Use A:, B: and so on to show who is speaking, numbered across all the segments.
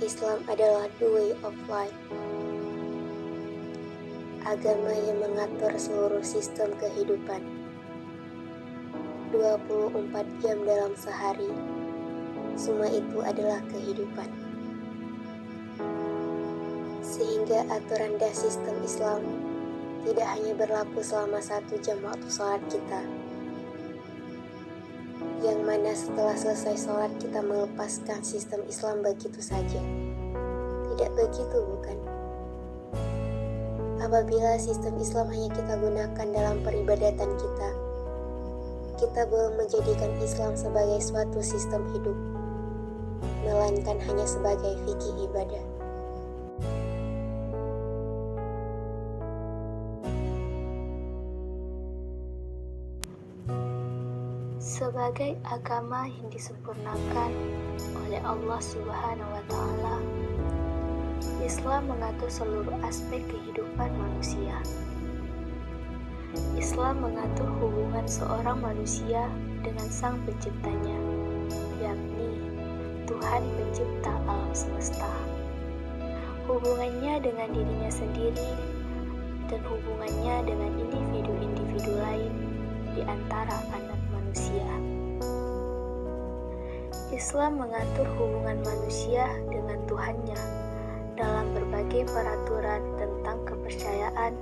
A: Islam adalah the way of life, agama yang mengatur seluruh sistem kehidupan. 24 jam dalam sehari, semua itu adalah kehidupan. Sehingga aturan dan sistem Islam tidak hanya berlaku selama 1 jam waktu sholat kita, yang mana setelah selesai sholat kita melepaskan sistem Islam begitu saja. Tidak begitu, bukan? Apabila sistem Islam hanya kita gunakan dalam peribadatan kita belum menjadikan Islam sebagai suatu sistem hidup, melainkan hanya sebagai fikih ibadah.
B: Sebagai agama yang disempurnakan oleh Allah Subhanahu wa Ta'ala, Islam mengatur seluruh aspek kehidupan manusia. Islam mengatur hubungan seorang manusia dengan Sang Penciptanya, yakni Tuhan Pencipta alam semesta. Hubungannya dengan dirinya sendiri dan hubungannya dengan individu-individu lain di antara anak manusia. Islam mengatur hubungan manusia dengan Tuhannya dalam berbagai peraturan tentang kepercayaan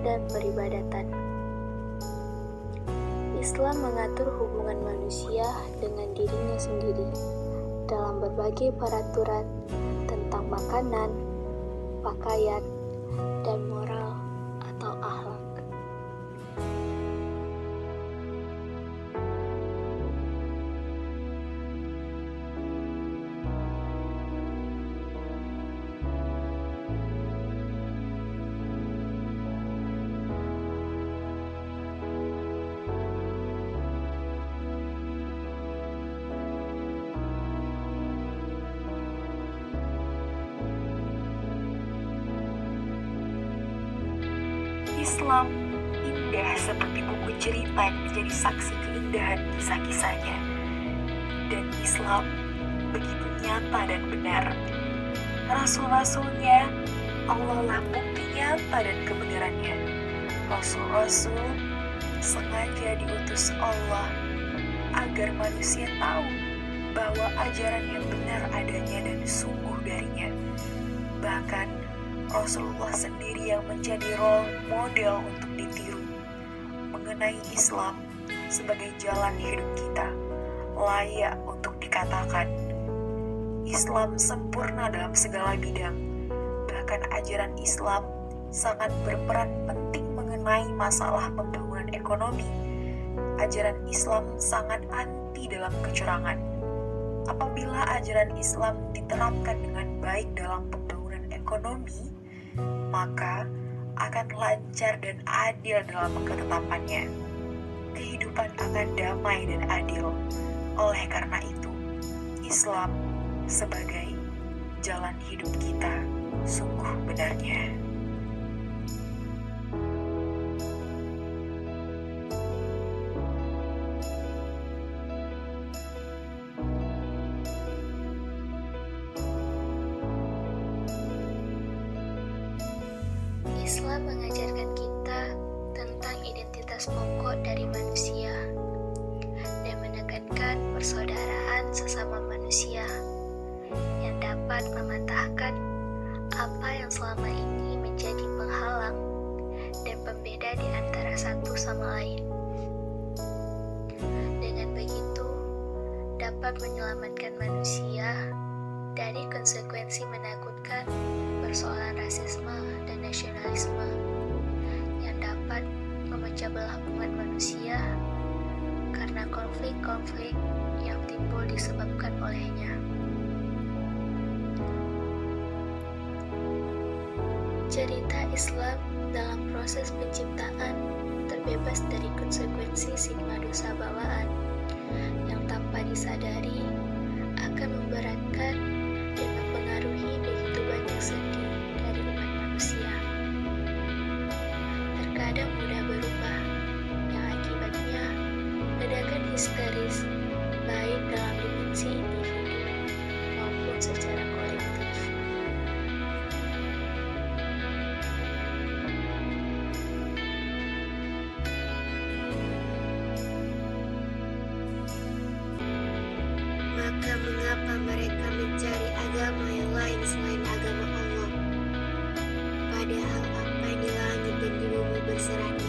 B: dan peribadatan. Islam mengatur hubungan manusia dengan dirinya sendiri dalam berbagai peraturan tentang makanan, pakaian, dan moral atau akhlak.
C: Islam indah seperti buku cerita yang menjadi saksi keindahan kisah-kisahnya. Dan Islam begitu nyata dan benar. Rasul-rasulnya Allah lah bukti nyata dan kebenarannya. Rasul-rasul sengaja diutus Allah agar manusia tahu bahwa ajaran yang benar adanya dan sungguh darinya. Bahkan Rasulullah sendiri yang menjadi role model untuk ditiru mengenai Islam sebagai jalan hidup kita, layak untuk dikatakan Islam sempurna dalam segala bidang. Bahkan ajaran Islam sangat berperan penting mengenai masalah pembangunan ekonomi. Ajaran Islam sangat anti dalam kecurangan. Apabila ajaran Islam diterapkan dengan baik dalam pembangunan ekonomi, maka akan lancar dan adil dalam ketetapannya. Kehidupan akan damai dan adil. Oleh karena itu, Islam sebagai jalan hidup kita sungguh benarnya.
B: Islam mengajarkan kita tentang identitas pokok dari manusia dan menekankan persaudaraan sesama manusia yang dapat mematahkan apa yang selama ini menjadi penghalang dan pembeda di antara satu sama lain. Dengan begitu, dapat menyelamatkan manusia dari konsekuensi menakutkan persoalan rasisme dan nasionalisme yang dapat memecah belah umat manusia karena konflik-konflik yang timbul disebabkan olehnya. Cerita Islam dalam proses penciptaan terbebas dari konsekuensi stigma dosa bawaan yang tanpa disadari akan memberatkan dan mempengaruhi begitu banyak sendi dari umat manusia. Terkadang mudah berubah, yang akibatnya ledakan histeris baik dalam dimensi individu maupun secara kolektif.
A: Maka mengapa mereka mencari agama yang lain selain agama Allah? Padahal apa yang di langit dan di bumi berserah